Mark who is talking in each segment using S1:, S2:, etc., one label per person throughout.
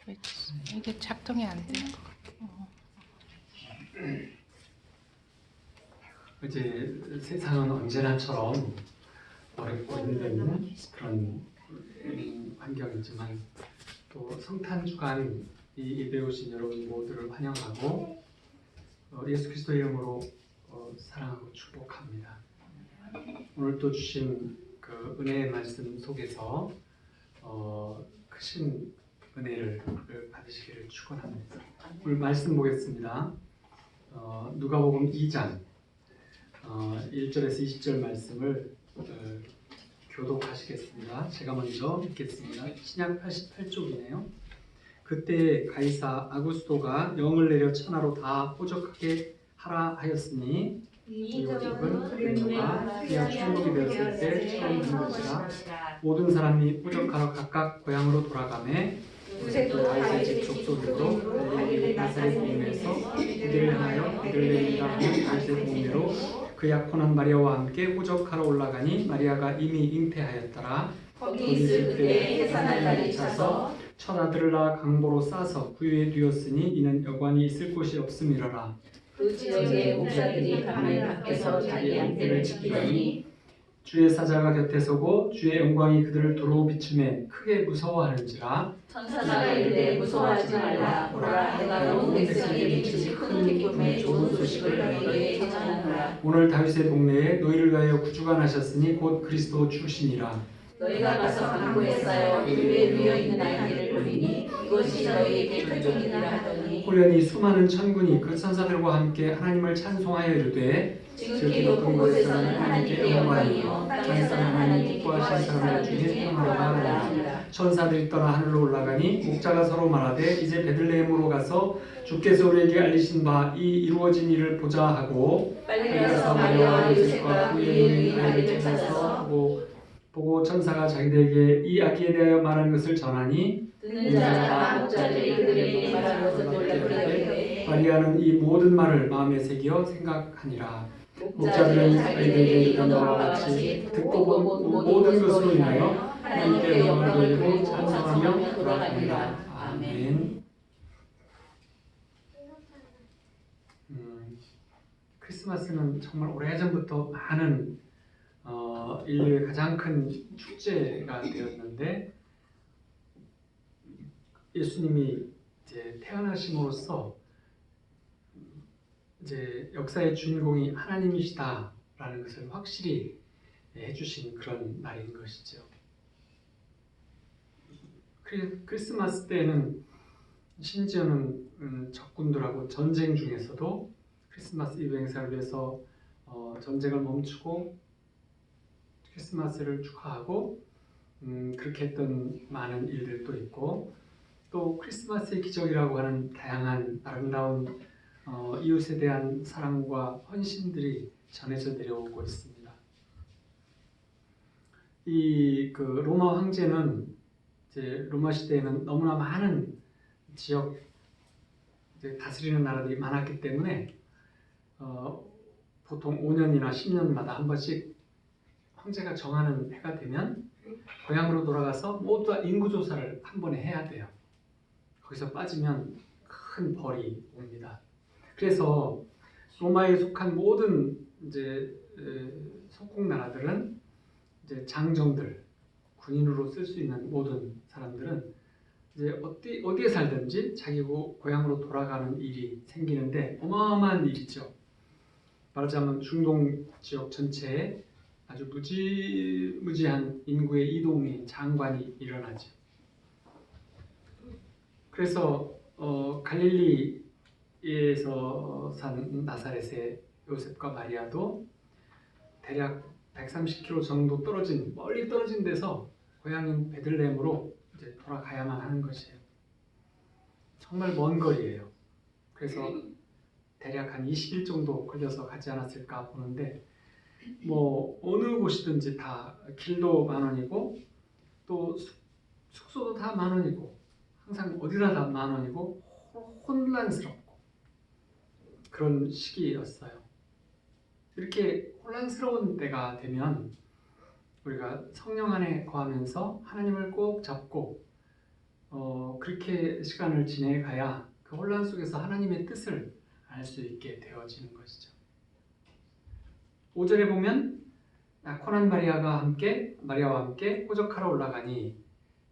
S1: 이게 작동이 안 되는 것 같아요.
S2: 이제 세상은 언제나처럼 어렵고 힘든 그런 환경이지만 또 성탄 주간 이 예배 오신 여러분 모두를 환영하고 예수 그리스도 이름으로 사랑하고 축복합니다. 오늘 또 주신 그 은혜의 말씀 속에서 크신 은혜를 받으시기를 축원합니다. 오늘 말씀 보겠습니다. 누가복음 2장 1절에서 20절 말씀을 교독하시겠습니다. 제가 먼저 읽겠습니다. 신약 88쪽이네요. 그때 가이사 아구스도가 영을 내려 천하로 다 포적하게 하라 하였으니 이 요셉은 그리스도가 그냥 천국이 되었을 때 처음 된 것이라. 모든 사람이 포적하러 각각 고향으로 돌아가매 요셉도 다윗의 집 족속으로 갈릴리 나사렛 동네에서 유대를 향하여 베들레헴이라 하는 다윗의 동네로 그 약혼한 마리아와 함께 포적하러 올라가니 마리아가 이미 잉태하였더라.
S3: 거기 있을 때 해산할 날이 차서
S2: 첫 아들을 낳아 강보로 싸서 구유에 두었으니 이는 여관이 있을 곳이 없음이러라.
S3: 그 지역의 목사들이 가문 밖에서 자기 안대를 지키더니
S2: 주의 사자가 곁에 서고 주의 영광이 그들을 두루 비추매 크게 무서워하는지라.
S3: 천사가 이르되 무서워하지 말라. 보라, 내가 온 백성에게 미칠 큰 기쁨의 좋은 소식을 너희에게 전하노라.
S2: 오늘 다윗의 동네에 너희를 위하여 구주가 나셨으니 곧 그리스도 주시니라.
S3: 너희가 가서 강보에 쌓여 그 위에 누워 있는 아이들을 보리니 이것이 너희에게 표적이니라 하더니
S2: 호련히 수많은 천군이 그 천사들과 함께 하나님을 찬송하여 이르되
S3: 지극히 높은 곳에서는 하나님께 영광이요 땅에서는 하나님 기뻐하신 사람을 중에 평화로가 하리라.
S2: 천사들이 떠나 하늘로 올라가니 목자가 서로 말하되 이제 베들레헴으로 가서 주께서 우리에게 알리신 바 이 이루어진 일을 보자 하고
S3: 빨리 가서 마리아와 요셉과 그 위에 있는 아이를 찾아서
S2: 보고 천사가 자기들에게 이 아기에 대하여 말하는 것을 전하니
S3: 듣는 자나 목자들이 그들에게 말한 것을 놀라게
S2: 마리아는 이 모든 말을 마음에 새겨 생각하니라. 목자들은
S3: 자기들에게 이런 바와 같이
S2: 듣고 본 모든 것으로 인하여 하나님께 영광을 돌리고 찬송하며 돌아갑니다. 아멘. 크리스마스는 정말 오래전부터 많은 인류의 가장 큰 축제가 되었는데 예수님이 이제 태어나심으로써 이제 역사의 주인공이 하나님이시다라는 것을 확실히 해주신 그런 날인 것이죠. 크리스마스 때는 심지어는 적군들하고 전쟁 중에서도 크리스마스 이브 행사를 위해서 전쟁을 멈추고 크리스마스를 축하하고 그렇게 했던 많은 일들도 있고 또 크리스마스의 기적이라고 하는 다양한 아름다운 이웃에 대한 사랑과 헌신들이 전해져 내려오고 있습니다. 이 그 로마 황제는 이제 로마 시대에는 너무나 많은 지역 이제 다스리는 나라들이 많았기 때문에 보통 5년이나 10년마다 한 번씩 황제가 정하는 해가 되면 고향으로 돌아가서 모두 다 인구조사를 한 번에 해야 돼요. 거기서 빠지면 큰 벌이 옵니다. 그래서 로마에 속한 모든 이제 속국 나라들은 이제 장정들, 군인으로 쓸 수 있는 모든 사람들은 이제 어디에 살든지 자기 고향으로 돌아가는 일이 생기는데 어마어마한 일이죠. 말하자면 중동 지역 전체에 아주 무지무지한 인구의 이동이 장관이 일어나죠. 그래서 갈릴리에서 산 나사렛의 요셉과 마리아도 대략 130km 정도 멀리 떨어진 데서 고향인 베들레헴으로 이제 돌아가야만 하는 것이에요. 정말 먼 거리예요. 그래서 대략 한 20일 정도 걸려서 가지 않았을까 보는데 뭐 어느 곳이든지 다 길도 10,000원이고 또 숙소도 다 10,000원이고 항상 어디다 다 10,000원이고 혼란스럽고 그런 시기였어요. 이렇게 혼란스러운 때가 되면 우리가 성령 안에 거하면서 하나님을 꼭 잡고 그렇게 시간을 지내가야 그 혼란 속에서 하나님의 뜻을 알 수 있게 되어지는 것이죠. 5절에 보면 약혼한 마리아와 함께 호적하러 올라가니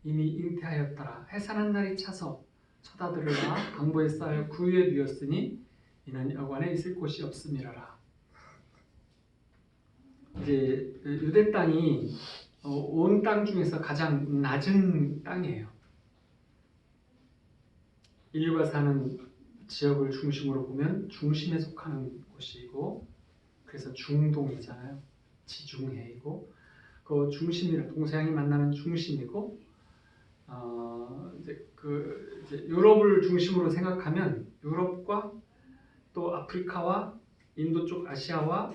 S2: 이미 잉태하였더라. 해산한 날이 차서 처다들으라. 강보에 쌓여 구유에 누였으니 이는 여관에 있을 곳이 없음이라라. 이제 유대 땅이 온 땅 중에서 가장 낮은 땅이에요. 인류가 사는 지역을 중심으로 보면 중심에 속하는 곳이고, 그래서 중동이잖아요. 지중해이고, 그 중심이라 동서양이 만나는 중심이고, 이제 유럽을 중심으로 생각하면 유럽과 또 아프리카와 인도 쪽 아시아와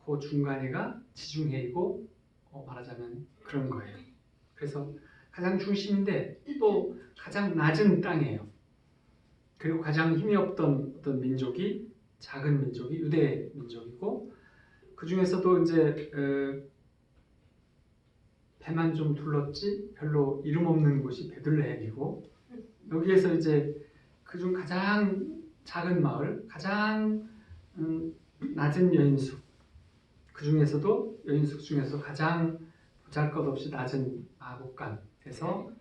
S2: 그 중간에가 지중해이고, 말하자면 그런 거예요. 그래서 가장 중심인데 또 가장 낮은 땅이에요. 그리고 가장 힘이 없던 어떤 민족이, 작은 민족이 유대 민족이고, 그 중에서도 이제 배만 좀 둘렀지 별로 이름 없는 곳이 베들레헴이고, 여기에서 이제 그중 가장 작은 마을, 가장 낮은 여인숙, 그 중에서도 여인숙 중에서 가장 보잘것없이 낮은 마국간에서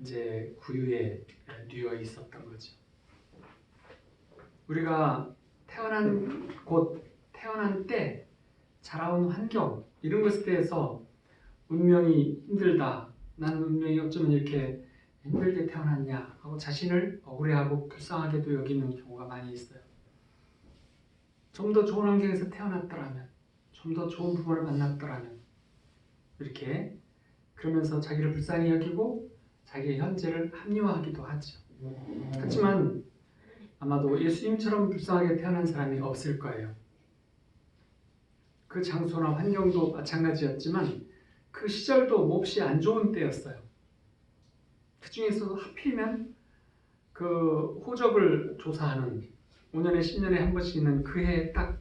S2: 이제 구유에 누워 있었던 거죠. 우리가 태어난 곳, 태어난 때, 자라온 환경, 이런 것에 대해서 운명이 힘들다, 나는 운명이 어쩌면 이렇게 힘들게 태어났냐 하고 자신을 억울해하고 불쌍하게도 여기는 경우가 많이 있어요. 좀 더 좋은 환경에서 태어났더라면, 좀 더 좋은 부모를 만났더라면, 이렇게 그러면서 자기를 불쌍히 여기고 자기의 현재를 합리화하기도 하죠. 하지만 아마도 예수님처럼 불쌍하게 태어난 사람이 없을 거예요. 그 장소나 환경도 마찬가지였지만 그 시절도 몹시 안 좋은 때였어요. 그 중에서 하필이면 그 호적을 조사하는 5년에 10년에 한 번씩 있는 그 해에 딱,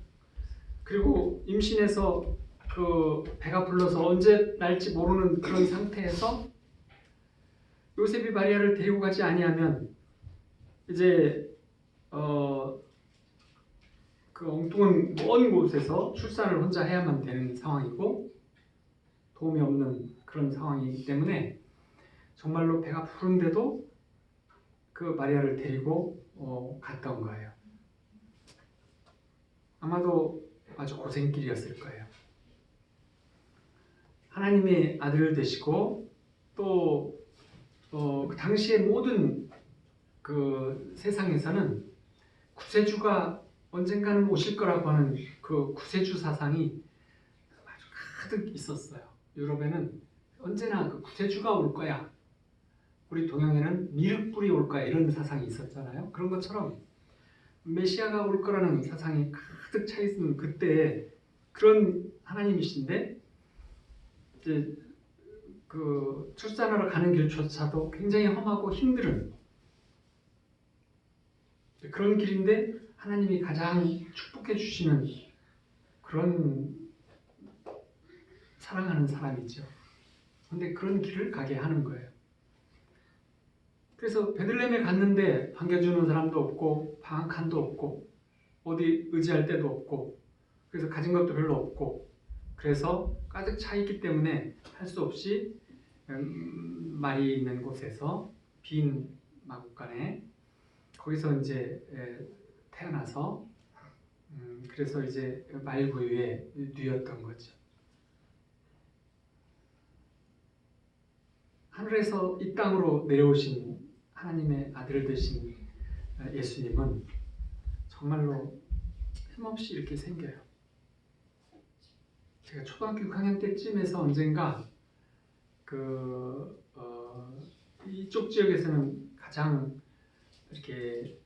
S2: 그리고 임신해서 그 배가 불러서 언제 날지 모르는 그런 상태에서 요셉이 마리아를 데리고 가지 아니하면 이제 그 엉뚱한 먼 곳에서 출산을 혼자 해야만 되는 상황이고 도움이 없는 그런 상황이기 때문에 정말로 배가 부른데도 그 마리아를 데리고 갔던 거예요. 아마도 아주 고생길이었을 거예요. 하나님의 아들 되시고 또 그 당시의 모든 그 세상에서는 구세주가 언젠가는 오실 거라고 하는 그 구세주 사상이 아주 가득 있었어요. 유럽에는 언제나 그 구세주가 올 거야. 우리 동양에는 미륵불이 올 거야. 이런 사상이 있었잖아요. 그런 것처럼 메시아가 올 거라는 사상이 가득 차 있는 그때에 그런 하나님이신데 이제 그 출산하러 가는 길조차도 굉장히 험하고 힘든 그런 길인데 하나님이 가장 축복해 주시는 그런 사랑하는 사람이죠. 근데 그런 길을 가게 하는 거예요. 그래서 베들레헴에 갔는데 반겨주는 사람도 없고 방 한 칸도 없고 어디 의지할 데도 없고 그래서 가진 것도 별로 없고 그래서 가득 차 있기 때문에 할 수 없이 말이 있는 곳에서 빈 마국간에 거기서 이제 태어나서 그래서 이제 말구유에 누였던 거죠. 하늘에서 이 땅으로 내려오신 하나님의 아들 되신 예수님은 정말로 힘없이 이렇게 생겨요. 제가 초등학교 6학년 때쯤에서 언젠가 이쪽 지역에서는 가장 이렇게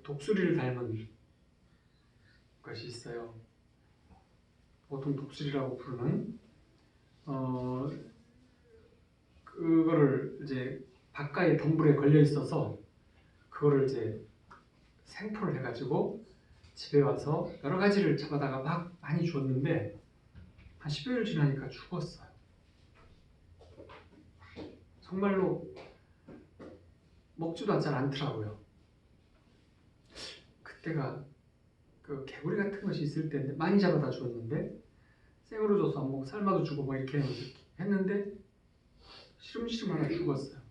S2: 독수리를 닮은 것이 있어요. 보통 독수리라고 부르는 그거를 이제 바깥에 덤불에 걸려 있어서 그거를 이제 생포를 해가지고 집에 와서 여러 가지를 잡아다가 막 많이 주었는데 한 10여일 지나니까 죽었어요. 정말로 먹지도 잘 않더라고요. 그때가 그 개구리 같은 것이 있을 때인데 많이 잡아다 주었는데 생으로 줘서 뭐 삶아도 주고 뭐 이렇게 했는데 시름시름 하나 죽었어요.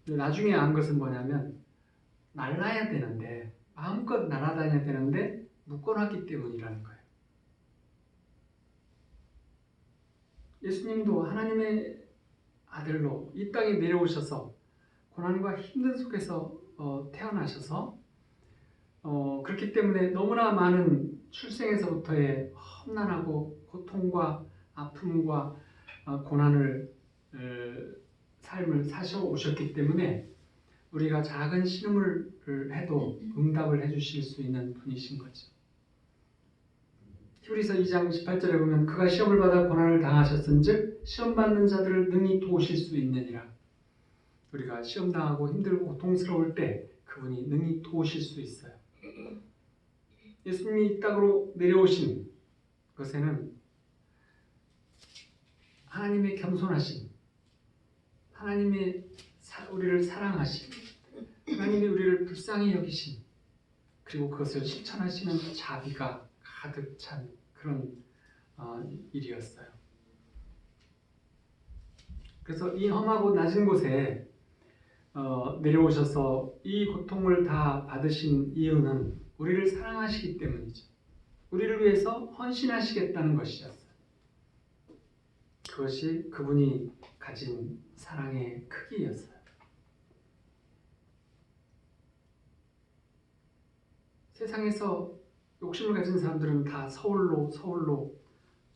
S2: 근데 나중에 안 것은 뭐냐면 날라야 되는데 마음껏 날아다녀야 되는데 묶어놨기 때문이라는 거예요. 예수님도 하나님의 아들로 이 땅에 내려오셔서 고난과 힘든 속에서 태어나셔서 그렇기 때문에 너무나 많은 출생에서부터의 험난하고 고통과 아픔과 고난을 삶을 사셔 오셨기 때문에 우리가 작은 신음을 해도 응답을 해주실 수 있는 분이신 거죠. 히브리서 2장 18절에 보면 그가 시험을 받아 고난을 당하셨은즉 시험받는 자들을 능히 도우실 수 있느니라. 우리가 시험당하고 힘들고 고통스러울 때 그분이 능히 도우실 수 있어요. 예수님이 이 땅으로 내려오신 것에는 하나님의 겸손하심, 하나님의 우리를 사랑하심, 하나님이 우리를 불쌍히 여기심, 그리고 그것을 실천하시는 자비가 가득 찬 그런 일이었어요. 그래서 이 험하고 낮은 곳에 내려오셔서 이 고통을 다 받으신 이유는 우리를 사랑하시기 때문이죠. 우리를 위해서 헌신하시겠다는 것이었어요. 그것이 그분이 가진 사랑의 크기였어요. 세상에서 욕심을 가진 사람들은 다 서울로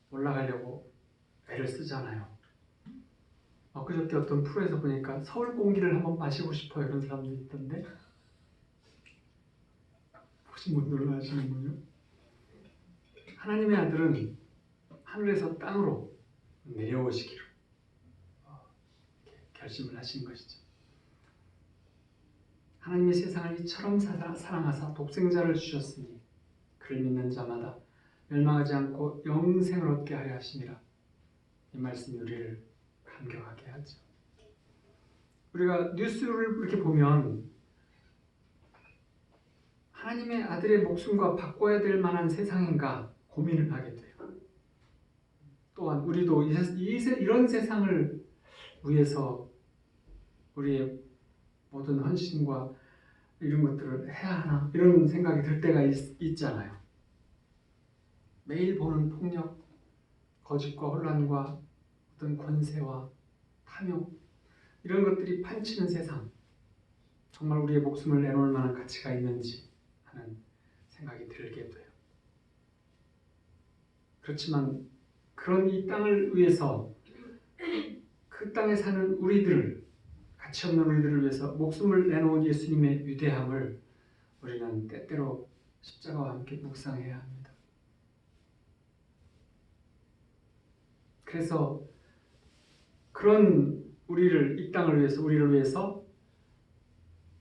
S2: 올라가려고 애를 쓰잖아요. 엊그저께 어떤 프로에서 보니까 서울 공기를 한번 마시고 싶어요 이런 사람도 있던데 혹시 못 놀라시는군요. 하나님의 아들은 하늘에서 땅으로 내려오시기로 결심을 하신 것이죠. 하나님이 세상을 이처럼 사랑하사 독생자를 주셨으니 그를 믿는 자마다 멸망하지 않고 영생을 얻게 하려 하심이라. 이 말씀이 우리를 감격하게 하죠. 우리가 뉴스를 이렇게 보면 하나님의 아들의 목숨과 바꿔야 될 만한 세상인가 고민을 하게 돼요. 또한 우리도 이런 세상을 위해서 우리의 모든 헌신과 이런 것들을 해야 하나 이런 생각이 들 때가 있잖아요. 매일 보는 폭력, 거짓과 혼란과 어떤 권세와 탐욕 이런 것들이 판치는 세상, 정말 우리의 목숨을 내놓을 만한 가치가 있는지 하는 생각이 들게 돼요. 그렇지만 그런 이 땅을 위해서 그 땅에 사는 우리들, 가치 없는 우리들을 위해서 목숨을 내놓은 예수님의 위대함을 우리는 때때로 십자가와 함께 묵상해야 합니다. 그래서 그런 이 땅을 위해서 우리를 위해서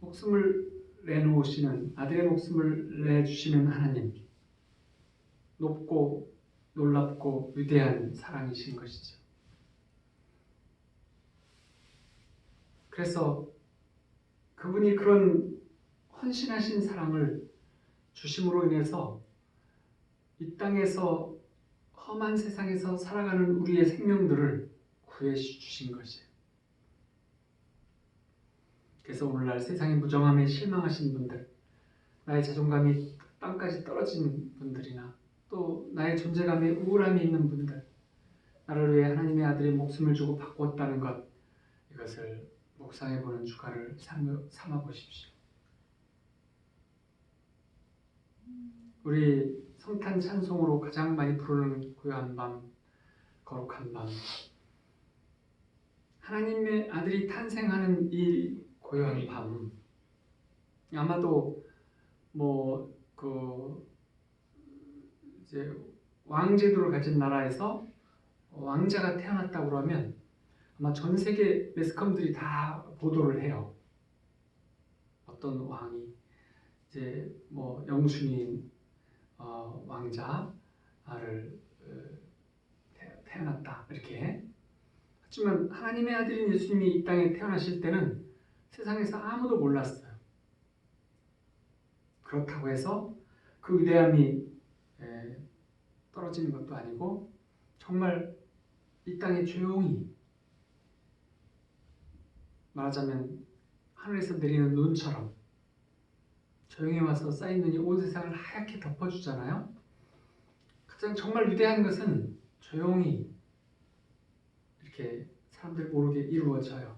S2: 목숨을 내놓으시는 아들의 목숨을 내주시는 하나님, 높고 놀랍고 위대한 사랑이신 것이죠. 그래서 그분이 그런 헌신하신 사랑을 주심으로 인해서 이 땅에서 험한 세상에서 살아가는 우리의 생명들을 구해 주신 것이에요. 그래서 오늘날 세상의 무정함에 실망하신 분들, 나의 자존감이 땅까지 떨어진 분들이나 또 나의 존재감에 우울함이 있는 분들, 나를 위해 하나님의 아들의 목숨을 주고 바꾸었다는 것, 이것을 묵상해보는 주간을 삼아 보십시오. 우리 성탄 찬송으로 가장 많이 부르는 고요한 밤, 거룩한 밤, 하나님의 아들이 탄생하는 이 고요한 밤, 아마도 이제 왕제도를 가진 나라에서 왕자가 태어났다고 그러면 아마 전 세계 매스컴들이 다 보도를 해요. 어떤 왕이 이제 영순인 왕자를 태어났다 이렇게. 하지만 하나님의 아들인 예수님이 이 땅에 태어나실 때는 세상에서 아무도 몰랐어요. 그렇다고 해서 그 위대함이 떨어지는 것도 아니고 정말 이 땅에 조용히, 말하자면 하늘에서 내리는 눈처럼 조용히 와서 쌓인 눈이 온 세상을 하얗게 덮어주잖아요. 가장 정말 위대한 것은 조용히 이렇게 사람들 모르게 이루어져요.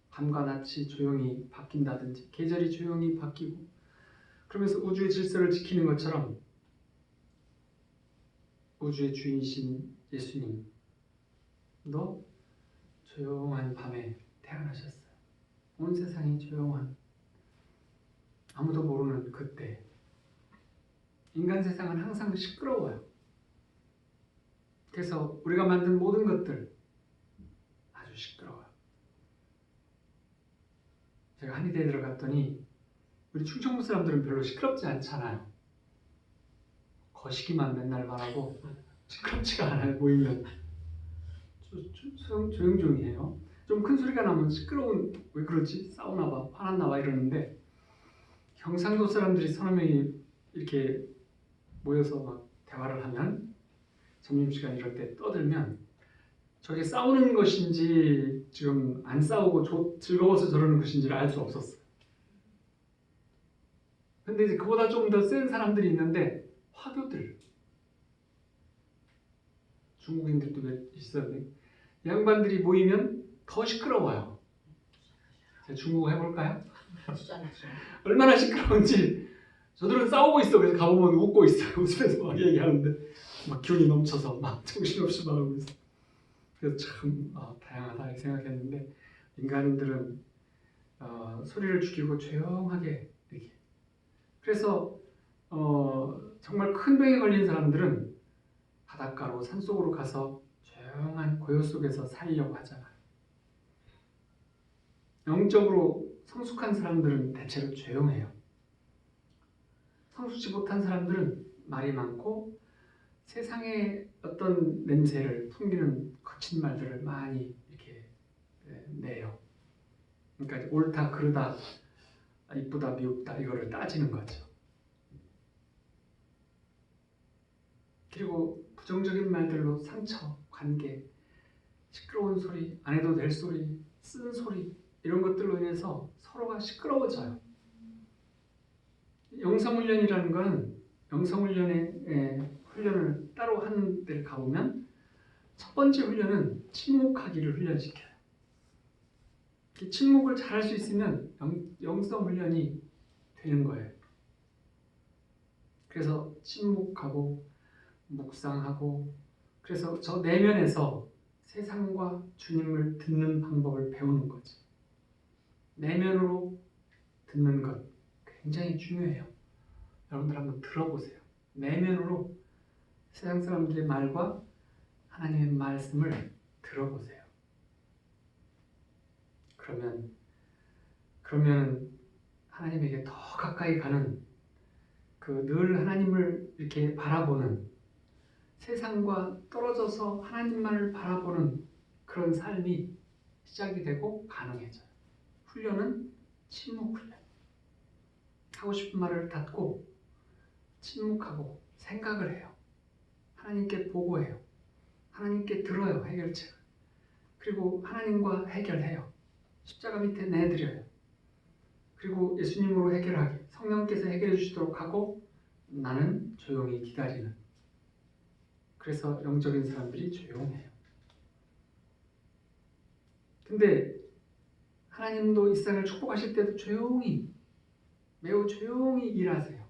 S2: 밤과 낮이 조용히 바뀐다든지 계절이 조용히 바뀌고 그러면서 우주의 질서를 지키는 것처럼 우주의 주인이신 예수님도 조용한 밤에 태어나셨어요. 온 세상이 조용한, 아무도 모르는 그때. 인간 세상은 항상 시끄러워요. 그래서 우리가 만든 모든 것들 아주 시끄러워요. 제가 한의대에 들어갔더니 우리 충청도 사람들은 별로 시끄럽지 않잖아요. 거시기만 맨날 말하고 시끄럽지가 않아요. 모이면 조용조용히 해요. 좀 큰 소리가 나면 시끄러운, 왜 그러지? 싸우나 봐, 화났나 봐 이러는데 경상도 사람들이 서너 명이 이렇게 모여서 막 대화를 하면 점심시간 이럴 때 떠들면 저게 싸우는 것인지 지금 안 싸우고 즐거워서 저러는 것인지를 알 수 없었어요. 근데 이제 그보다 좀 더 센 사람들이 있는데 화교들, 중국인들도 몇 있었는데 양반들이 모이면 더 시끄러워요. 제가 중국어 해볼까요? 얼마나 시끄러운지. 저들은 싸우고 있어. 그래서 가보면 웃고 있어요. 웃으면서 막 얘기하는데 막 기운이 넘쳐서 막 정신없이 말하고 있어. 그래서 참 다양하다 이렇게 생각했는데 인간들은 소리를 죽이고 조용하게 이렇게. 그래서 정말 큰 병에 걸린 사람들은 바닷가로 산속으로 가서 조용한 고요 속에서 살려고 하잖아요. 영적으로 성숙한 사람들은 대체로 조용해요. 성숙지 못한 사람들은 말이 많고 세상의 어떤 냄새를 풍기는 거친 말들을 많이 이렇게 내요. 그러니까 옳다, 그르다, 이쁘다, 미흡다 이거를 따지는 거죠. 그리고 부정적인 말들로 상처, 관계, 시끄러운 소리, 안 해도 될 소리, 쓴 소리 이런 것들로 인해서 서로가 시끄러워져요. 영성훈련이라는 건 영성훈련의 훈련을 따로 하는 데를 가보면 첫 번째 훈련은 침묵하기를 훈련시켜요. 침묵을 잘할 수 있으면 영성훈련이 되는 거예요. 그래서 침묵하고 묵상하고 그래서 저 내면에서 세상과 주님을 듣는 방법을 배우는 거죠. 내면으로 듣는 것 굉장히 중요해요. 여러분들 한번 들어보세요. 내면으로 세상 사람들의 말과 하나님의 말씀을 들어보세요. 그러면 하나님에게 더 가까이 가는 그 늘 하나님을 이렇게 바라보는 세상과 떨어져서 하나님만을 바라보는 그런 삶이 시작이 되고 가능해져요. 훈련은 침묵 훈련. 하고 싶은 말을 닫고 침묵하고 생각을 해요. 하나님께 보고해요. 하나님께 들어요. 해결책을. 그리고 하나님과 해결해요. 십자가 밑에 내드려요. 그리고 예수님으로 해결하게 성령께서 해결해 주시도록 하고 나는 조용히 기다리는. 그래서 영적인 사람들이 조용해요. 근데 하나님도 이 세상을 축복하실 때도 조용히 매우 조용히 일하세요.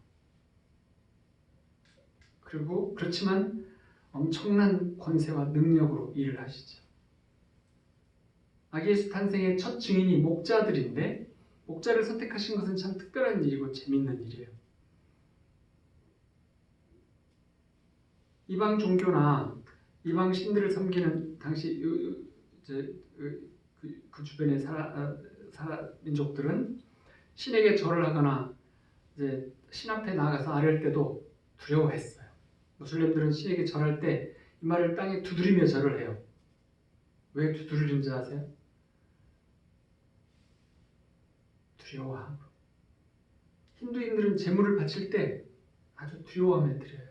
S2: 그리고 그렇지만 엄청난 권세와 능력으로 일을 하시죠. 아기 예수 탄생의 첫 증인이 목자들인데 목자를 선택하신 것은 참 특별한 일이고 재밌는 일이에요. 이방 종교나 이방 신들을 섬기는 당시 그 주변의 민족들은 신에게 절을 하거나 이제 신 앞에 나가서 아뢰을 때도 두려워했어요. 무슬림들은 신에게 절할 때 이마를 땅에 두드리며 절을 해요. 왜 두드리는지 아세요? 두려워함으로. 힌두인들은 제물을 바칠 때 아주 두려워하며 드려요.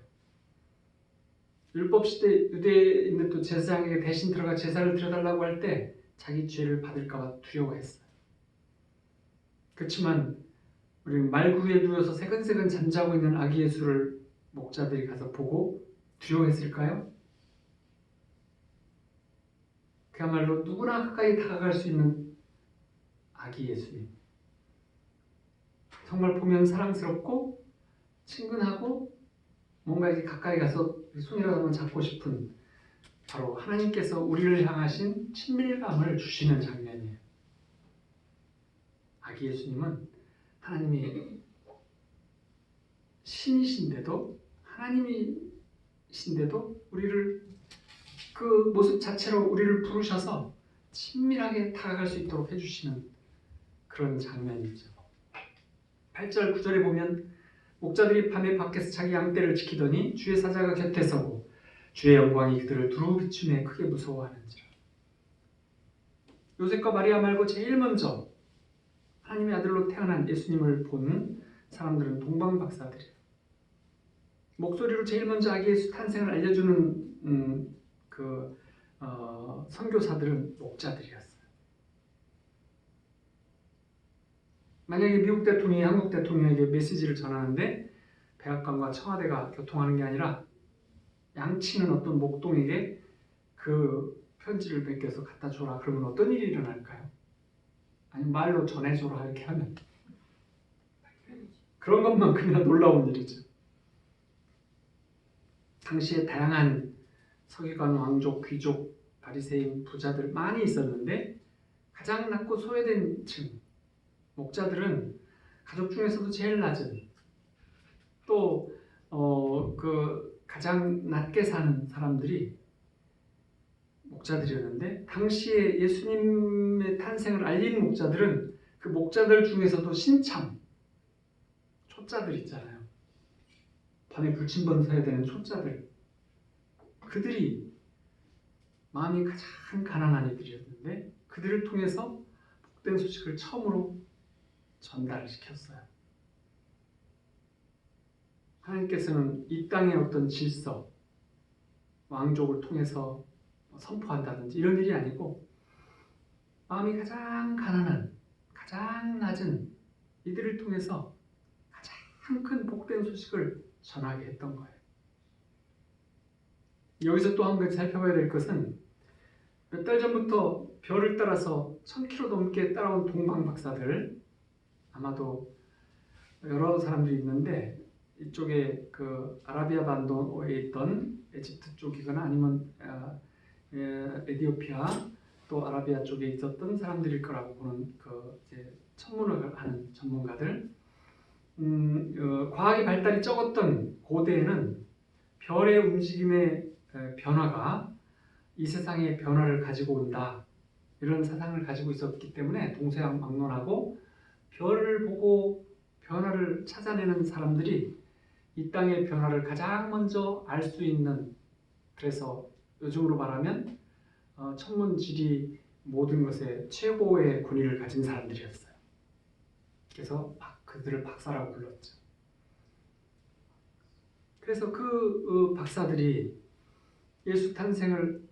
S2: 율법 시대 유대인들도 제사장에게 대신 들어가 제사를 드려달라고 할 때 자기 죄를 받을까봐 두려워했어요. 그렇지만 우리 말구에 누워서 새근새근 잠자고 있는 아기 예수를 목자들이 가서 보고 두려워했을까요? 그야말로 누구나 가까이 다가갈 수 있는 아기 예수님. 정말 보면 사랑스럽고 친근하고 뭔가 이렇게 가까이 가서 손이라도 한번 잡고 싶은 바로 하나님께서 우리를 향하신 친밀감을 주시는 장면이에요. 아기 예수님은 하나님이 신이신데도 하나님이신데도 우리를 그 모습 자체로 우리를 부르셔서 친밀하게 다가갈 수 있도록 해주시는 그런 장면이죠. 8절 9절에 보면 목자들이 밤에 밖에서 자기 양떼를 지키더니 주의 사자가 곁에 서고 주의 영광이 그들을 두루 비추매 크게 무서워하는지라. 요셉과 마리아 말고 제일 먼저 하나님의 아들로 태어난 예수님을 본 사람들은 동방박사들이에요. 목소리로 제일 먼저 아기 예수 탄생을 알려주는 선교사들은 목자들이었어요. 만약에 미국 대통령이 한국 대통령에게 메시지를 전하는데 백악관과 청와대가 교통하는 게 아니라 양치는 어떤 목동에게 그 편지를 베껴서 갖다 줘라 그러면 어떤 일이 일어날까요? 아니면 말로 전해줘라 이렇게 하면 그런 것만큼이나 놀라운 일이죠. 당시에 다양한 서기관, 왕족, 귀족, 바리새인, 부자들 많이 있었는데 가장 낮고 소외된 층 목자들은 가족 중에서도 제일 낮은 또 가장 낮게 사는 사람들이 목자들이었는데 당시에 예수님의 탄생을 알린 목자들은 그 목자들 중에서도 신참 초짜들 있잖아요. 밤에 불침번 서야 되는 초짜들 그들이 마음이 가장 가난한 이들이었는데 그들을 통해서 복된 소식을 처음으로 전달시켰어요. 하나님께서는 이 땅의 어떤 질서, 왕족을 통해서 선포한다든지 이런 일이 아니고 마음이 가장 가난한, 가장 낮은 이들을 통해서 가장 큰 복된 소식을 전하게 했던 거예요. 여기서 또 한 가지 살펴봐야 될 것은 몇 달 전부터 별을 따라서 1000km 넘게 따라온 동방박사들 아마도 여러 사람들이 있는데 이쪽에 그 아라비아 반도에 있던 에집트 쪽이거나 아니면 에티오피아 또 아라비아 쪽에 있었던 사람들일 거라고 보는 그 이제 천문을 하는 전문가들. 과학의 발달이 적었던 고대에는 별의 움직임의 변화가 이 세상의 변화를 가지고 온다 이런 사상을 가지고 있었기 때문에 동서양막론하고 별을 보고 변화를 찾아내는 사람들이 이 땅의 변화를 가장 먼저 알 수 있는 그래서 요즘으로 말하면 천문지리 모든 것에 최고의 권위를 가진 사람들이었어요. 그래서 그들을 박사라고 불렀죠. 그래서 그 박사들이 예수 탄생을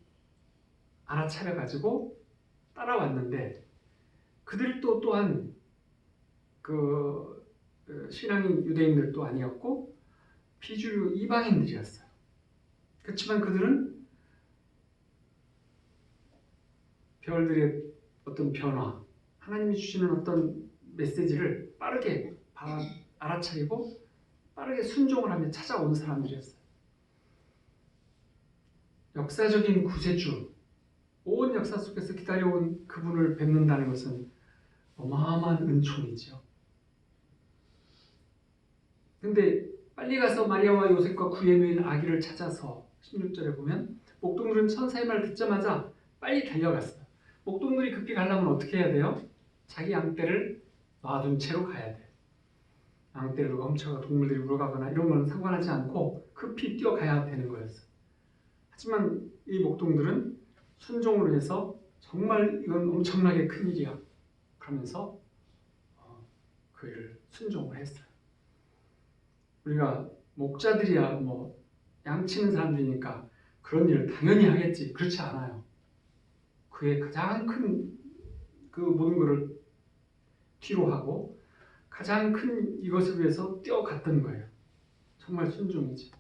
S2: 알아차려 가지고 따라왔는데 그들 또한 그 신앙인 유대인들도 아니었고 비주류 이방인들이었어요. 그렇지만 그들은 별들의 어떤 변화, 하나님이 주시는 어떤 메시지를 빠르게 알아차리고 빠르게 순종을 하며 찾아온 사람들이었어요. 역사적인 구세주, 온 역사 속에서 기다려온 그분을 뵙는다는 것은 어마어마한 은총이죠. 근데 빨리 가서 마리아와 요셉과 구에 누인 아기를 찾아서 16절에 보면 목동들은 천사의 말을 듣자마자 빨리 달려갔어요. 목동들이 급히 가려면 어떻게 해야 돼요? 자기 양떼를 놔둔 채로 가야 돼요. 양떼를 누가 훔쳐가 동물들이 물어가거나 이런 건 상관하지 않고 급히 뛰어가야 되는 거였어요. 하지만 이 목동들은 순종을 해서 정말 이건 엄청나게 큰 일이야 그러면서 그 일을 순종을 했어요. 우리가 목자들이야 뭐 양치는 사람들이니까 그런 일을 당연히 하겠지. 그렇지 않아요. 그의 가장 큰 그 모든 것을 뒤로 하고 가장 큰 이것을 위해서 뛰어갔던 거예요. 정말 순종이죠.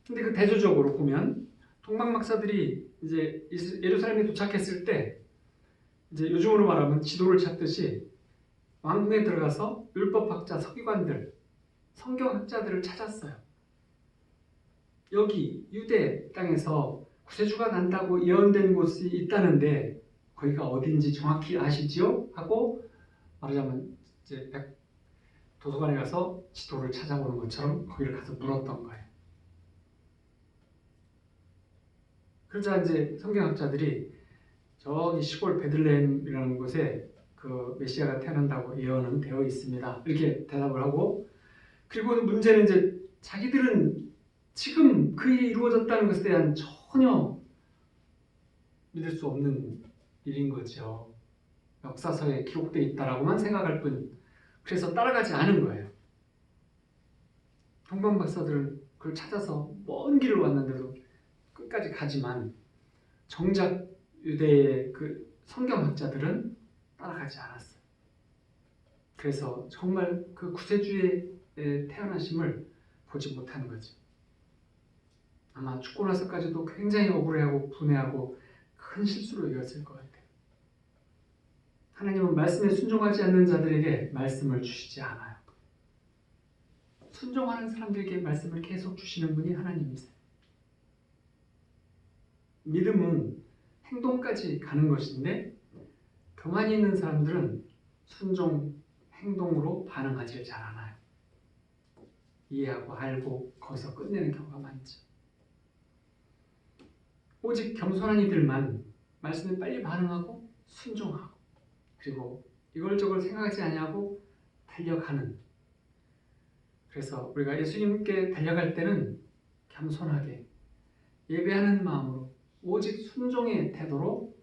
S2: 근데 그 대조적으로 보면 동방 박사들이 이제 예루살렘에 도착했을 때 이제 요즘으로 말하면 지도를 찾듯이 왕궁에 들어가서 율법학자, 서기관들, 성경학자들을 찾았어요. 여기 유대 땅에서 구세주가 난다고 예언된 곳이 있다는데 거기가 어딘지 정확히 아시지요? 하고 말하자면 이제 도서관에 가서 지도를 찾아보는 것처럼 거기를 가서 물었던 거예요. 그러자 이제 성경학자들이 저기 시골 베들레헴이라는 곳에 그 메시아가 태어난다고 예언은 되어 있습니다. 이렇게 대답을 하고, 그리고 문제는 이제 자기들은 지금 그 일이 이루어졌다는 것에 대한 전혀 믿을 수 없는 일인 거죠. 역사서에 기록되어 있다라고만 생각할 뿐, 그래서 따라가지 않은 거예요. 동방 박사들은 그걸 찾아서 먼 길을 왔는데도 끝까지 가지만 정작 유대의 그 성경학자들은 따라가지 않았어요. 그래서 정말 그 구세주의 태어나심을 보지 못하는 거죠. 아마 죽고 나서까지도 굉장히 억울해하고 분해하고 큰 실수로 여겼을 것 같아요. 하나님은 말씀에 순종하지 않는 자들에게 말씀을 주시지 않아요. 순종하는 사람들에게 말씀을 계속 주시는 분이 하나님이세요. 믿음은 행동까지 가는 것인데 교만이 있는 사람들은 순종, 행동으로 반응하지 잘 않아요. 이해하고 알고 거기서 끝내는 경우가 많죠. 오직 겸손한 이들만 말씀에 빨리 반응하고 순종하고 그리고 이걸 저걸 생각하지 아니하고 달려가는, 그래서 우리가 예수님께 달려갈 때는 겸손하게 예배하는 마음으로 오직 순종의 태도로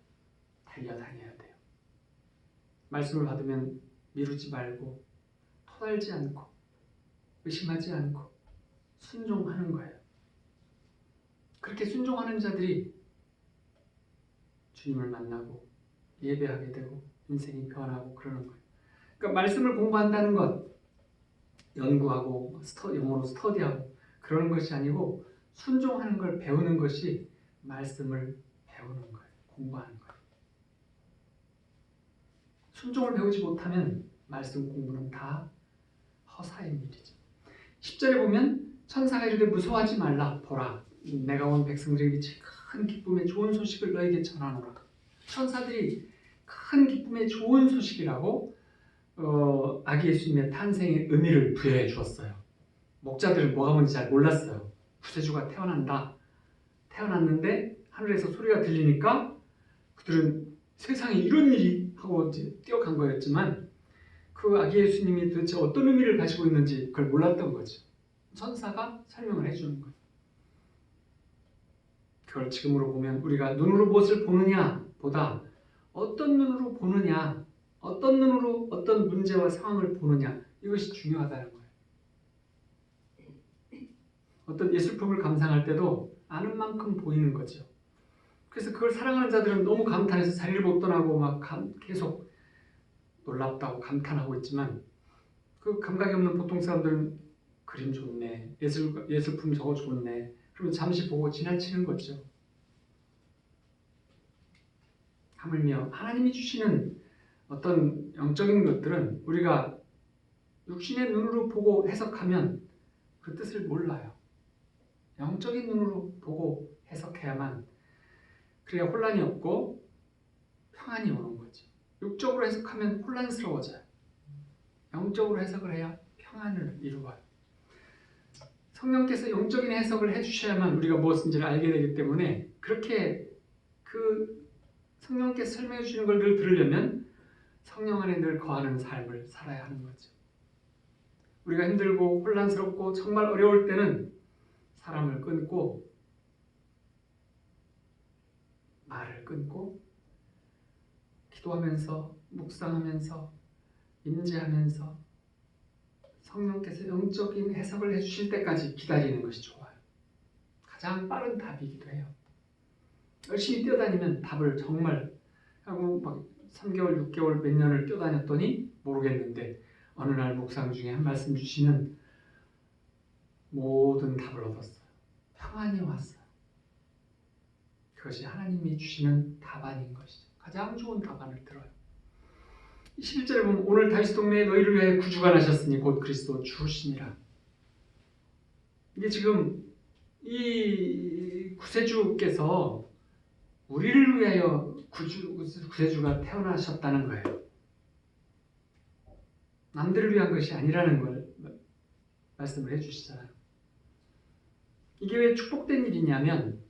S2: 달려다녀야 돼요. 말씀을 받으면 미루지 말고 토달지 않고 의심하지 않고 순종하는 거예요. 그렇게 순종하는 자들이 주님을 만나고 예배하게 되고 인생이 변하고 그러는 거예요. 그러니까 말씀을 공부한다는 것, 연구하고 영어로 스터디하고 그러는 것이 아니고 순종하는 걸 배우는 것이 말씀을 배우는 거예요. 공부하는 거예요. 순종을 배우지 못하면 말씀 공부는 다 허사의 일이죠. 10절에 보면 천사가 이르되 무서워하지 말라. 보라, 내가 온 백성들에게 미칠 큰 기쁨의 좋은 소식을 너에게 전하노라. 천사들이 큰 기쁨의 좋은 소식이라고 아기 예수님의 탄생의 의미를 부여해 주었어요. 목자들은 뭐가 뭔지 잘 몰랐어요. 구세주가 태어난다. 태어났는데 하늘에서 소리가 들리니까 그들은 세상에 이런 일이 하고 이제 뛰어간 거였지만 그 아기 예수님이 도대체 어떤 의미를 가지고 있는지 그걸 몰랐던 거죠. 천사가 설명을 해주는 거예요. 그걸 지금으로 보면 우리가 눈으로 무엇을 보느냐 보다 어떤 눈으로 보느냐, 어떤 눈으로 어떤 문제와 상황을 보느냐, 이것이 중요하다는 거예요. 어떤 예술품을 감상할 때도 아는 만큼 보이는 거죠. 그래서 그걸 사랑하는 자들은 너무 감탄해서 자리를 못 떠나고 막 계속 놀랍다고 감탄하고 있지만 그 감각이 없는 보통 사람들은 그림 좋네, 예술품 저거 좋네, 그러면 잠시 보고 지나치는 거죠. 하물며 하나님이 주시는 어떤 영적인 것들은 우리가 육신의 눈으로 보고 해석하면 그 뜻을 몰라요. 영적인 눈으로 보고 해석해야만 그래야 혼란이 없고 평안이 오는 거죠. 육적으로 해석하면 혼란스러워져요. 영적으로 해석을 해야 평안을 이루어요. 성령께서 영적인 해석을 해주셔야만 우리가 무엇인지를 알게 되기 때문에 그렇게 그 성령께서 설명해 주시는 걸 늘 들으려면 성령 안에 늘 거하는 삶을 살아야 하는 거죠. 우리가 힘들고 혼란스럽고 정말 어려울 때는 사람을 끊고 말을 끊고 기도하면서 묵상하면서 임재하면서 성령께서 영적인 해석을 해주실 때까지 기다리는 것이 좋아요. 가장 빠른 답이기도 해요. 열심히 뛰어다니면 답을 정말 하고 막 3개월, 6개월, 몇 년을 뛰어다녔더니 모르겠는데 어느 날 묵상 중에 한 말씀 주시는 모든 답을 얻었어요. 평안이 왔어요. 그것이 하나님이 주시는 답안인 것이죠. 가장 좋은 답안을 들어요. 11절에 보면 오늘 다윗 동네에 너희를 위하여 구주가 나셨으니 곧 그리스도 주시니라. 이게 지금 이 구세주께서 우리를 위하여 구세주가 태어나셨다는 거예요. 남들을 위한 것이 아니라는 걸 말씀을 해주시잖아요. 이게 왜 축복된 일이냐면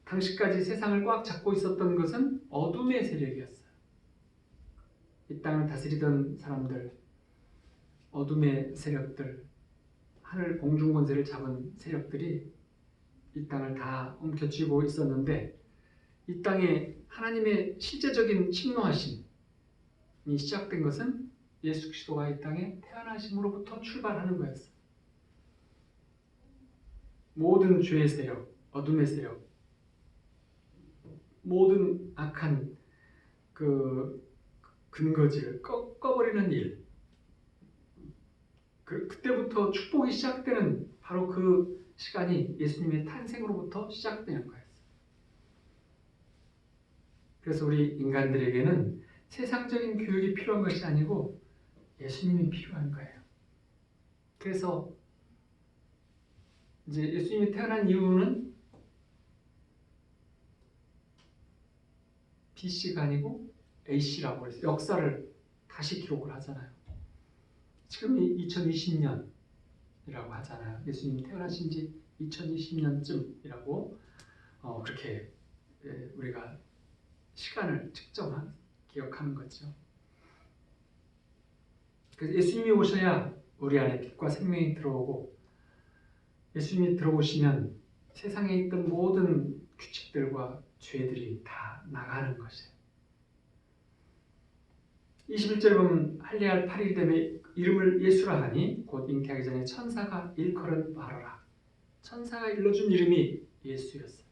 S2: 당시까지 세상을 꽉 잡고 있었던 것은 어둠의 세력이었어요. 이 땅을 다스리던 사람들, 어둠의 세력들, 하늘 공중 권세를 잡은 세력들이 이 땅을 다 엉켜쥐고 있었는데 이 땅에 하나님의 실제적인 침노하심이 시작된 것은 예수 그리스도가 이 땅에 태어나심으로부터 출발하는 거였어요. 모든 죄의 세력, 어둠의 세력, 모든 악한 그 근거지를 꺼버리는 일, 그때부터 축복이 시작되는 바로 그 시간이 예수님의 탄생으로부터 시작되는 거였어요. 그래서 우리 인간들에게는 세상적인 교육이 필요한 것이 아니고 예수님이 필요한 거예요. 그래서 이제 예수님이 태어난 이유는 BC가 아니고 AC라고 해서 역사를 다시 기록을 하잖아요. 지금이 2020년이라고 하잖아요. 예수님 태어나신 지 2020년쯤이라고 그렇게 우리가 시간을 측정한 기억하는 거죠. 그래서 예수님이 오셔야 우리 안에 빛과 생명이 들어오고 예수님이 들어오시면 세상에 있던 모든 규칙들과 죄들이 다 나가는 것이에요. 21절에 보면 할례할 8일 되매 이름을 예수라 하니 곧 잉태하기 전에 천사가 일컬은 바로라. 천사가 일러준 이름이 예수였어요.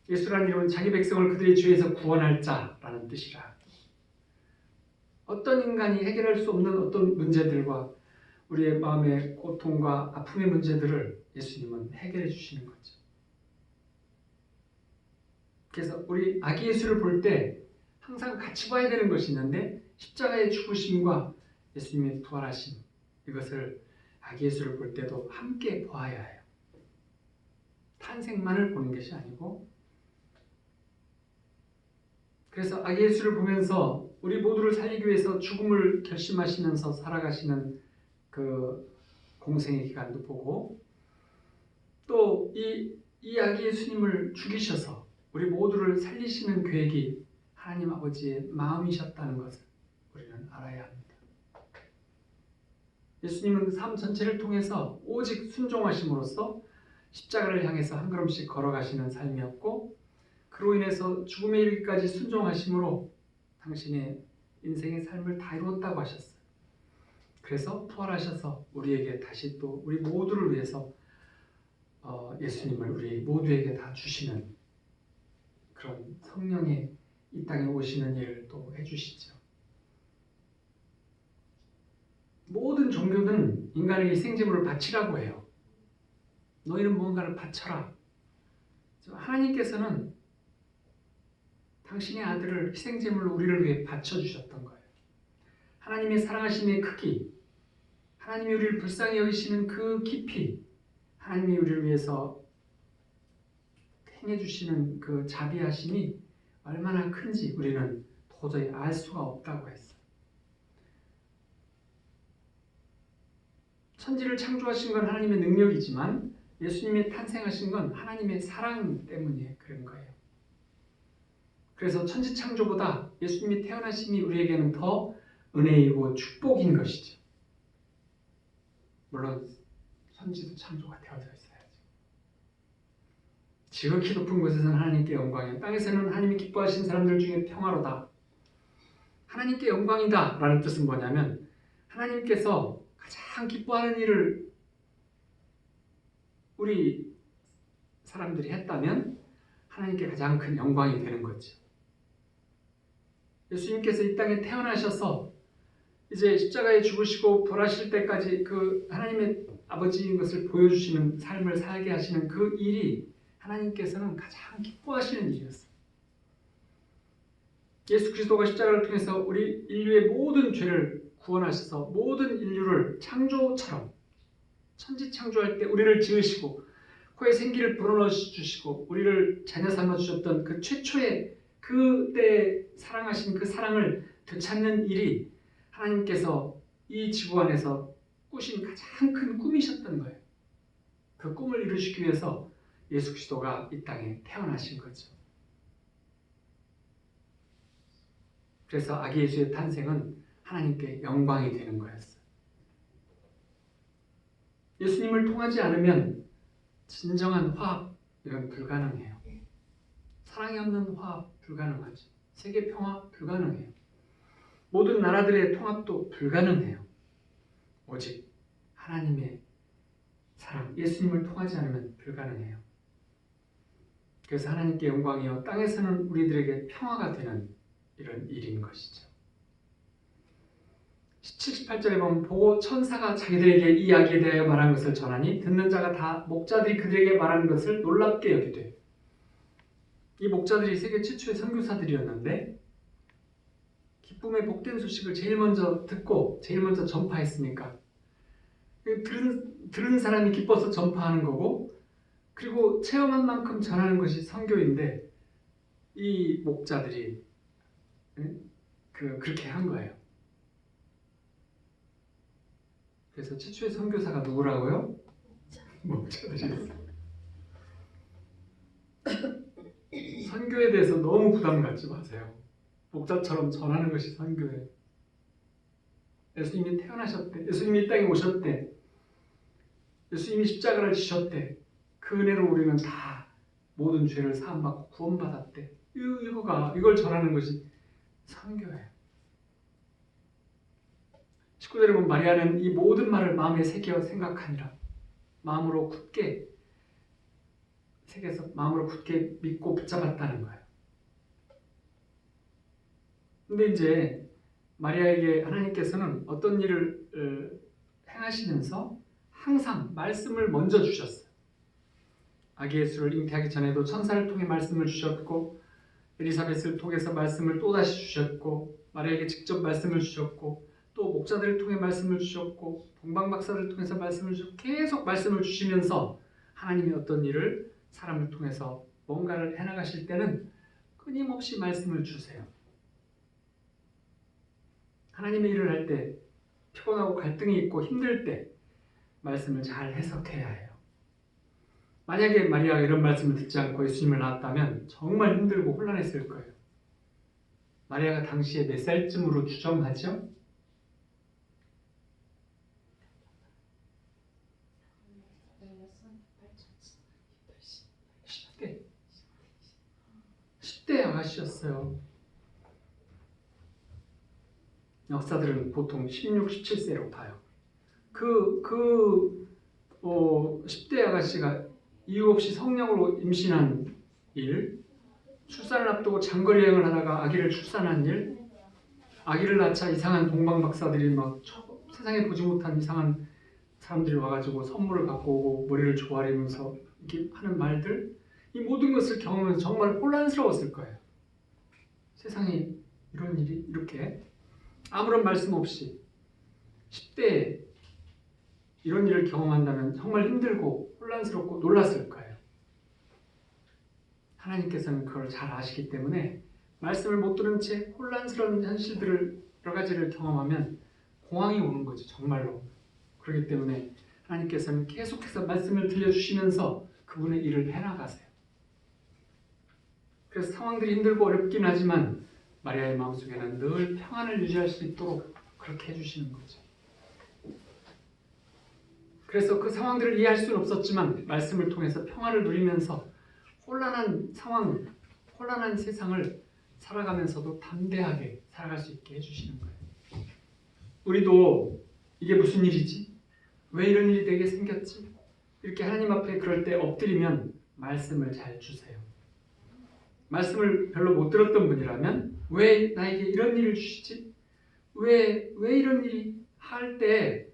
S2: 예수라는 이름은 자기 백성을 그들의 죄에서 구원할 자라는 뜻이라. 어떤 인간이 해결할 수 없는 어떤 문제들과 우리의 마음의 고통과 아픔의 문제들을 예수님은 해결해 주시는 거죠. 그래서 우리 아기 예수를 볼 때 항상 같이 봐야 되는 것이 있는데 십자가의 죽으심과 예수님의 부활하심, 이것을 아기 예수를 볼 때도 함께 보아야 해요. 탄생만을 보는 것이 아니고. 그래서 아기 예수를 보면서 우리 모두를 살리기 위해서 죽음을 결심하시면서 살아가시는 그 공생의 기간도 보고, 또 이 아기 예수님을 죽이셔서 우리 모두를 살리시는 계획이 하나님 아버지의 마음이셨다는 것을 우리는 알아야 합니다. 예수님은 삶 전체를 통해서 오직 순종하심으로써 십자가를 향해서 한 걸음씩 걸어가시는 삶이었고, 그로 인해서 죽음에 이르기까지 순종하심으로 당신의 인생의 삶을 다 이루었다고 하셨어요. 그래서 부활하셔서 우리에게 다시 또 우리 모두를 위해서 예수님을 우리 모두에게 다 주시는 그런 성령의 이 땅에 오시는 일을 또 해주시죠. 모든 종교는 인간에게 희생제물을 바치라고 해요. 너희는 무언가를 바쳐라. 하나님께서는 당신의 아들을 희생제물로 우리를 위해 바쳐주셨던 거예요. 하나님의 사랑하심의 크기, 하나님이 우리를 불쌍히 여기시는 그 깊이, 하나님이 우리를 위해서 행해주시는 그 자비하심이 얼마나 큰지 우리는 도저히 알 수가 없다고 했어요. 천지를 창조하신 건 하나님의 능력이지만 예수님이 탄생하신 건 하나님의 사랑 때문에 그런 거예요. 그래서 천지 창조보다 예수님이 태어나심이 우리에게는 더 은혜이고 축복인 것이죠. 물론 천지도 창조가 되어져 있어야죠. 지극히 높은 곳에서는 하나님께 영광이요 땅에서는 하나님이 기뻐하신 사람들 중에 평화로다. 하나님께 영광이다 라는 뜻은 뭐냐면 하나님께서 가장 기뻐하는 일을 우리 사람들이 했다면 하나님께 가장 큰 영광이 되는 거죠. 예수님께서 이 땅에 태어나셔서 이제 십자가에 죽으시고 부활하실 때까지 그 하나님의 아버지인 것을 보여주시는 삶을 살게 하시는 그 일이 하나님께서는 가장 기뻐하시는 일이었어요. 예수 그리스도가 십자가를 통해서 우리 인류의 모든 죄를 구원하셔서 모든 인류를 창조처럼 천지창조할 때 우리를 지으시고 코에 생기를 불어넣어 주시고 우리를 자녀 삼아 주셨던 그 최초의 그때 사랑하신 그 사랑을 되찾는 일이 하나님께서 이 지구 안에서 꾸신 가장 큰 꿈이셨던 거예요. 그 꿈을 이루시기 위해서 예수 그리스도가 이 땅에 태어나신 거죠. 그래서 아기 예수의 탄생은 하나님께 영광이 되는 거였어요. 예수님을 통하지 않으면 진정한 화합 이건 불가능해요. 사랑이 없는 화합 불가능하죠. 세계 평화 불가능해요. 모든 나라들의 통합도 불가능해요. 오직 하나님의 사랑, 예수님을 통하지 않으면 불가능해요. 그래서 하나님께 영광이요 땅에서는 우리들에게 평화가 되는 이런 일인 것이죠. 17, 18절에 보면 보고 천사가 자기들에게 이 이야기에 대하여 말한 것을 전하니 듣는 자가 다 목자들이 그들에게 말하는 것을 놀랍게 여기되 이 목자들이 세계 최초의 선교사들이었는데 기쁨의 복된 소식을 제일 먼저 듣고 제일 먼저 전파했으니까 들은 사람이 기뻐서 전파하는 거고 그리고 체험한 만큼 전하는 것이 선교인데 이 목자들이 그렇게 한 거예요. 그래서 최초의 선교사가 누구라고요? 목자들이었어요. 선교에 대해서 너무 부담 갖지 마세요. 목자처럼 전하는 것이 선교예요. 예수님이 태어나셨대. 예수님이 이 땅에 오셨대. 예수님이 십자가를 지셨대. 그 은혜로 우리는 다 모든 죄를 사함받고 구원받았대. 이걸 전하는 것이 선교예요. 19절에 보면 마리아는 이 모든 말을 마음에 새겨 생각하니라. 마음으로 굳게 새겨서 마음으로 굳게 믿고 붙잡았다는 거예요. 근데 이제 마리아에게 하나님께서는 어떤 일을 행하시면서 항상 말씀을 먼저 주셨어요. 아기 예수를 잉태하기 전에도 천사를 통해 말씀을 주셨고 엘리사벳을 통해서 말씀을 또다시 주셨고 마리아에게 직접 말씀을 주셨고 또 목자들을 통해 말씀을 주셨고 동방박사들을 통해서 말씀을 주셨고 계속 말씀을 주시면서 하나님이 어떤 일을 사람을 통해서 뭔가를 해나가실 때는 끊임없이 말씀을 주세요. 하나님의 일을 할 때 피곤하고 갈등이 있고 힘들 때 말씀을 잘 해석해야 해요. 만약에 마리아가 이런 말씀을 듣지 않고 예수님을 낳았다면 정말 힘들고 혼란했을 거예요. 마리아가 당시에 몇 살쯤으로 추정하죠? 10대 아가씨였어요. 역사들은 보통 16, 17세로 봐요. 10대 아가씨가 이유 없이 성령으로 임신한 일, 출산을 앞두고 장거리 여행을 하다가 아기를 출산한 일, 아기를 낳자 이상한 동방박사들이 막 세상에 보지 못한 이상한 사람들이 와가지고 선물을 갖고 오고 머리를 조아리면서 이렇게 하는 말들, 이 모든 것을 경험하면서 정말 혼란스러웠을 거예요. 세상에 이런 일이 이렇게 아무런 말씀 없이 10대에 이런 일을 경험한다면 정말 힘들고 혼란스럽고 놀랐을 거예요. 하나님께서는 그걸 잘 아시기 때문에 말씀을 못 들은 채 혼란스러운 현실들을 여러 가지를 경험하면 공황이 오는 거죠. 정말로. 그렇기 때문에 하나님께서는 계속해서 말씀을 들려주시면서 그분의 일을 해나가세요. 그래서 상황들이 힘들고 어렵긴 하지만 마리아의 마음속에는 늘 평안을 유지할 수 있도록 그렇게 해주시는 거죠. 그래서 그 상황들을 이해할 수는 없었지만 말씀을 통해서 평화를 누리면서 혼란한 상황, 혼란한 세상을 살아가면서도 담대하게 살아갈 수 있게 해주시는 거예요. 우리도 이게 무슨 일이지? 왜 이런 일이 되게 생겼지? 이렇게 하나님 앞에 그럴 때 엎드리면 말씀을 잘 주세요. 말씀을 별로 못 들었던 분이라면 왜 나에게 이런 일을 주시지? 왜 이런 일이 할 때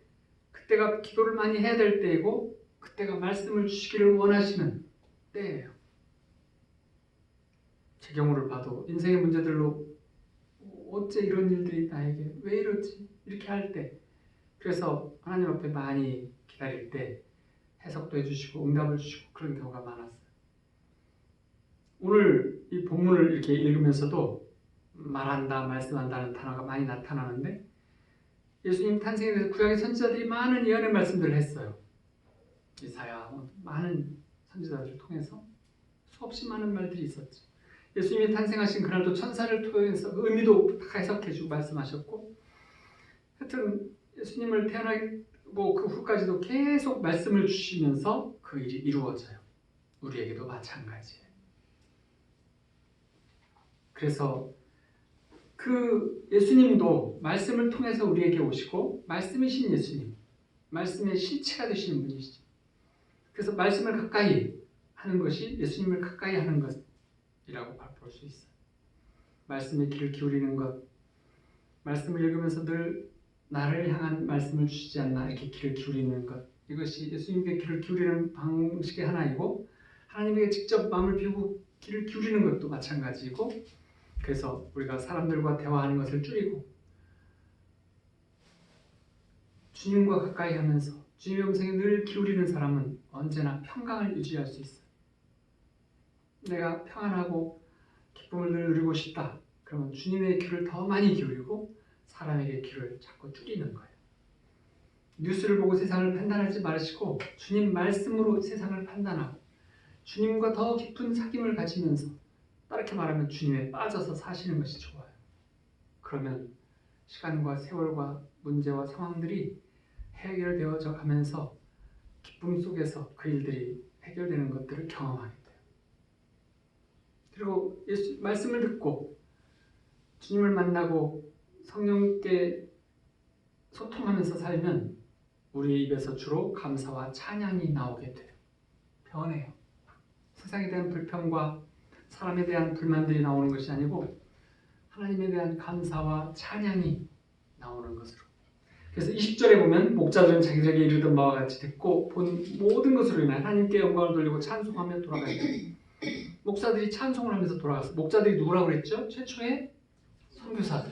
S2: 그때가 기도를 많이 해야 될 때이고 그때가 말씀을 주시기를 원하시는 때예요. 제 경우를 봐도 인생의 문제들로 어째 이런 일들이 나에게 왜 이러지? 이렇게 할 때 그래서 하나님 앞에 많이 기다릴 때 해석도 해주시고 응답을 주시고 그런 경우가 많았어요. 오늘 이 본문을 이렇게 읽으면서도 말한다, 말씀한다는 단어가 많이 나타나는데 예수님 탄생에 대해서 구약의 선지자들이 많은 예언의 말씀들을 했어요. 이사야, 많은 선지자들을 통해서 수없이 많은 말들이 있었죠. 예수님이 탄생하신 그날도 천사를 통해서 그 의미도 다 해석해주고 말씀하셨고 하여튼 예수님을 태어나고 그 후까지도 계속 말씀을 주시면서 그 일이 이루어져요. 우리에게도 마찬가지예요. 그래서 그 예수님도 말씀을 통해서 우리에게 오시고 말씀이신 예수님, 말씀의 실체가 되시는 분이시죠. 그래서 말씀을 가까이 하는 것이 예수님을 가까이 하는 것이라고 볼 수 있어요. 말씀에 귀를 기울이는 것, 말씀을 읽으면서 늘 나를 향한 말씀을 주시지 않나 이렇게 귀를 기울이는 것, 이것이 예수님께 귀를 기울이는 방식의 하나이고 하나님에게 직접 마음을 비우고 귀를 기울이는 것도 마찬가지이고 그래서 우리가 사람들과 대화하는 것을 줄이고 주님과 가까이 하면서 주님의 음성에 늘 기울이는 사람은 언제나 평강을 유지할 수 있어요. 내가 평안하고 기쁨을 늘 누리고 싶다. 그러면 주님의 귀를 더 많이 기울이고 사람에게 귀를 자꾸 줄이는 거예요. 뉴스를 보고 세상을 판단하지 마시고 주님 말씀으로 세상을 판단하고 주님과 더 깊은 사귐을 가지면서 다르게 말하면 주님에 빠져서 사시는 것이 좋아요. 그러면 시간과 세월과 문제와 상황들이 해결되어져 가면서 기쁨 속에서 그 일들이 해결되는 것들을 경험하게 돼요. 그리고 예수 말씀을 듣고 주님을 만나고 성령께 소통하면서 살면 우리 입에서 주로 감사와 찬양이 나오게 돼요. 변해요. 세상에 대한 불평과 사람에 대한 불만들이 나오는 것이 아니고 하나님에 대한 감사와 찬양이 나오는 것으로. 그래서 20절에 보면 목자들은 자기들에게 이르던 바와 같이 듣고 본 모든 것으로 인하여 하나님께 영광을 돌리고 찬송하며 돌아가니라. 목사들이 찬송을 하면서 돌아갔어요. 목자들이 누구라고 그랬죠? 최초의 선교사들.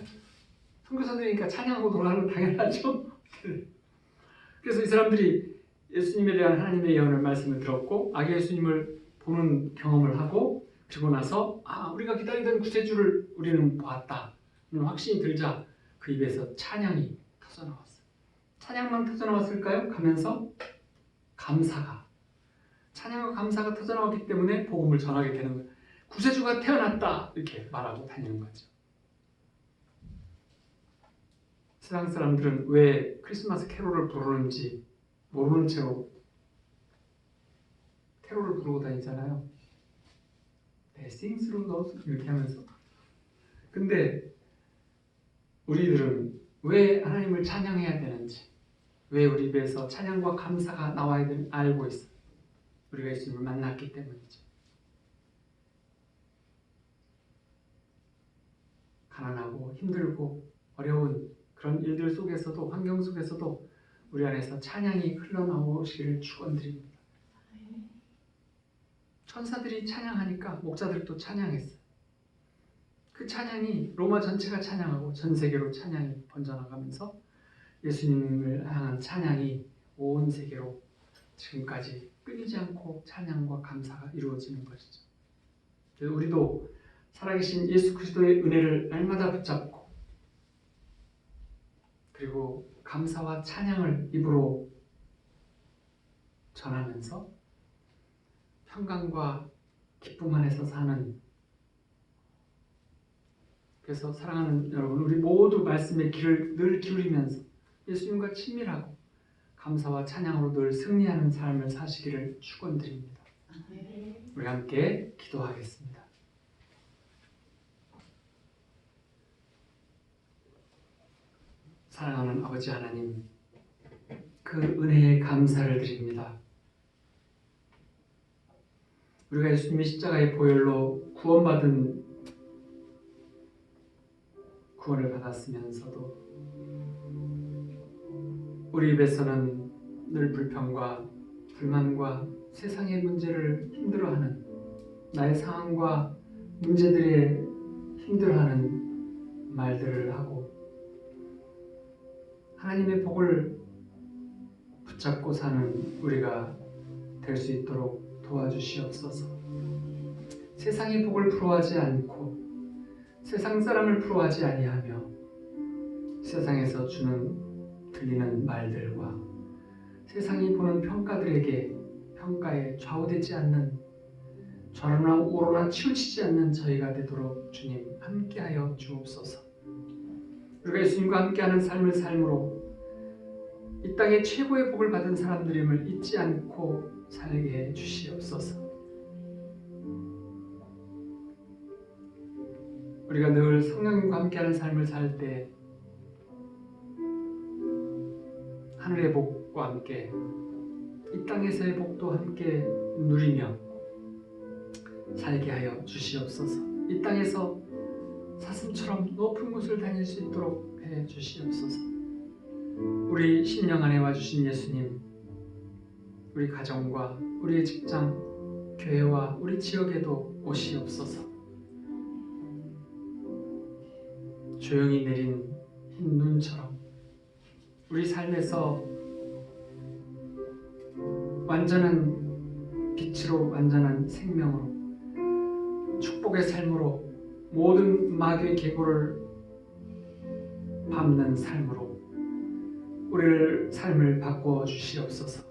S2: 선교사들이니까 찬양하고 돌아가는 건 당연하죠. 그래서 이 사람들이 예수님에 대한 하나님의 예언을 말씀을 들었고 아기 예수님을 보는 경험을 하고 그리고 나서 우리가 기다리던 구세주를 우리는 보았다. 확신이 들자 그 입에서 찬양이 터져나왔어요. 찬양만 터져나왔을까요? 가면서 감사가 찬양과 감사가 터져나왔기 때문에 복음을 전하게 되는 거예요. 구세주가 태어났다 이렇게 말하고 다니는 거죠. 세상 사람들은 왜 크리스마스 캐롤을 부르는지 모르는 채로 캐롤을 부르고 다니잖아요. Sings through those 이렇게 하면서. 근데 우리들은 왜 하나님을 찬양해야 되는지, 왜 우리 입에서 찬양과 감사가 나와야 되는지 알고 있어요. 우리가 예수님을 만났기 때문이죠. 가난하고 힘들고 어려운 그런 일들 속에서도 환경 속에서도 우리 안에서 찬양이 흘러나오시기를 축원드립니다. 천사들이 찬양하니까 목자들도 찬양했어요. 그 찬양이 로마 전체가 찬양하고 전 세계로 찬양이 번져나가면서 예수님을 향한 찬양이 온 세계로 지금까지 끊이지 않고 찬양과 감사가 이루어지는 것이죠. 그래서 우리도 살아계신 예수 그리스도의 은혜를 날마다 붙잡고 그리고 감사와 찬양을 입으로 전하면서 평강과 기쁨 안에서 사는 그래서 사랑하는 여러분 우리 모두 말씀의 귀를 늘 기울이면서 예수님과 친밀하고 감사와 찬양으로 늘 승리하는 삶을 사시기를 축원드립니다. 우리 함께 기도하겠습니다. 사랑하는 아버지 하나님 그 은혜에 감사를 드립니다. 우리가 예수님의 십자가의 보혈로 구원을 받았으면서도 우리 입에서는 늘 불평과 불만과 세상의 문제를 힘들어하는 나의 상황과 문제들에 힘들어하는 말들을 하고 하나님의 복을 붙잡고 사는 우리가 될 수 있도록 도와주시옵소서. 세상의 복을 부러워하지 않고 세상 사람을 부러워하지 아니하며 세상에서 들리는 말들과 세상이 보는 평가에 좌우되지 않는 좌로나 우로나 치우치지 않는 저희가 되도록 주님 함께하여 주옵소서. 우리가 예수님과 함께하는 삶을 삶으로 이 땅의 최고의 복을 받은 사람들임을 잊지 않고 살게 해 주시옵소서. 우리가 늘 성령님과 함께하는 삶을 살 때 하늘의 복과 함께 이 땅에서의 복도 함께 누리며 살게 하여 주시옵소서. 이 땅에서 사슴처럼 높은 곳을 다닐 수 있도록 해 주시옵소서. 우리 심령 안에 와주신 예수님, 우리 가정과 우리의 직장, 교회와 우리 지역에도 오시옵소서. 조용히 내린 흰 눈처럼 우리 삶에서 완전한 빛으로, 완전한 생명으로, 축복의 삶으로, 모든 마귀의 계보를 밟는 삶으로 우리를 삶을 바꿔 주시옵소서.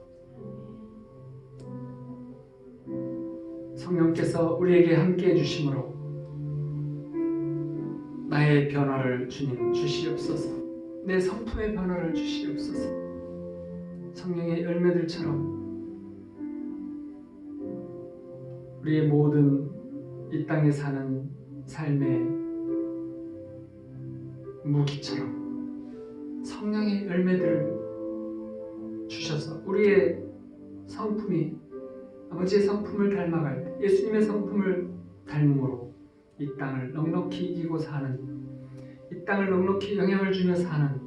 S2: 성령께서 우리에게 함께 해주심으로 나의 변화를 주님 주시옵소서. 내 성품의 변화를 주시옵소서. 성령의 열매들처럼 우리의 모든 이 땅에 사는 삶의 무기처럼 성령의 열매들을 주셔서 우리의 성품이 아버지의 성품을 닮아갈 때 예수님의 성품을 닮음으로 이 땅을 넉넉히 이기고 사는, 이 땅을 넉넉히 영향을 주며 사는,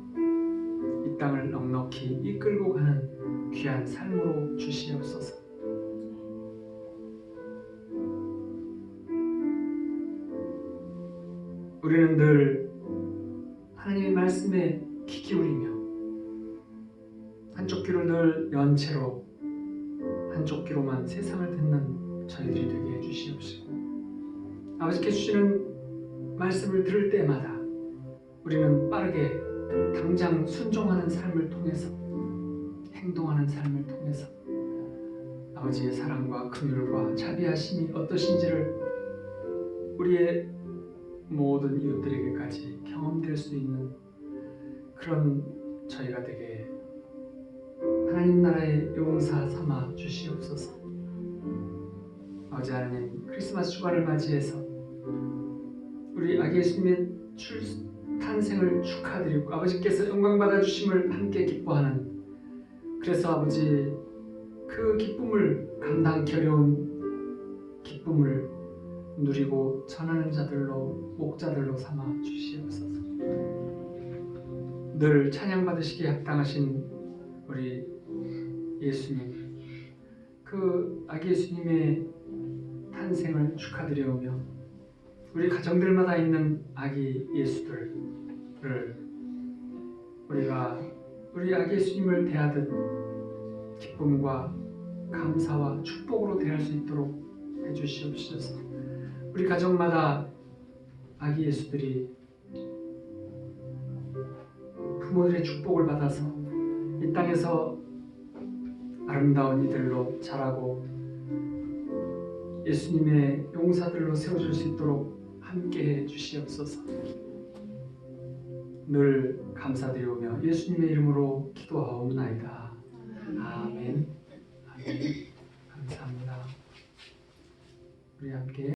S2: 이 땅을 넉넉히 이끌고 가는 귀한 삶으로 주시옵소서. 우리는 늘 하나님의 말씀에 귀 기울이며 한쪽 귀를 늘 연 채로 한쪽 귀로만 세상을 듣는 저희들이 되게 해주시옵시고, 아버지께 주시는 말씀을 들을 때마다 우리는 빠르게 당장 순종하는 삶을 통해서, 행동하는 삶을 통해서 아버지의 사랑과 긍휼과 자비하심이 어떠신지를 우리의 모든 이웃들에게까지 경험될 수 있는 그런 저희가 되게 하나님 나라의 용사 삼아 주시옵소서. 아버지 하나님, 크리스마스 주간을 맞이해서 우리 아기 예수님의 탄생을 축하드리고 아버지께서 영광 받아 주심을 함께 기뻐하는, 그래서 아버지 그 기쁨을 감당하기 어려운 기쁨을 누리고 전하는 자들로, 목자들로 삼아 주시옵소서. 늘 찬양 받으시기에 합당하신 우리 예수님, 그 아기 예수님의 탄생을 축하드려오며 우리 가정들마다 있는 아기 예수들을 우리가 우리 아기 예수님을 대하듯 기쁨과 감사와 축복으로 대할 수 있도록 해주시옵소서. 우리 가정마다 아기 예수들이 부모들의 축복을 받아서 이 땅에서 아름다운 이들로 자라고 예수님의 용사들로 세워줄 수 있도록 함께해 주시옵소서. 늘 감사드리오며 예수님의 이름으로 기도하옵나이다. 아멘. 아멘. 감사합니다. 우리 함께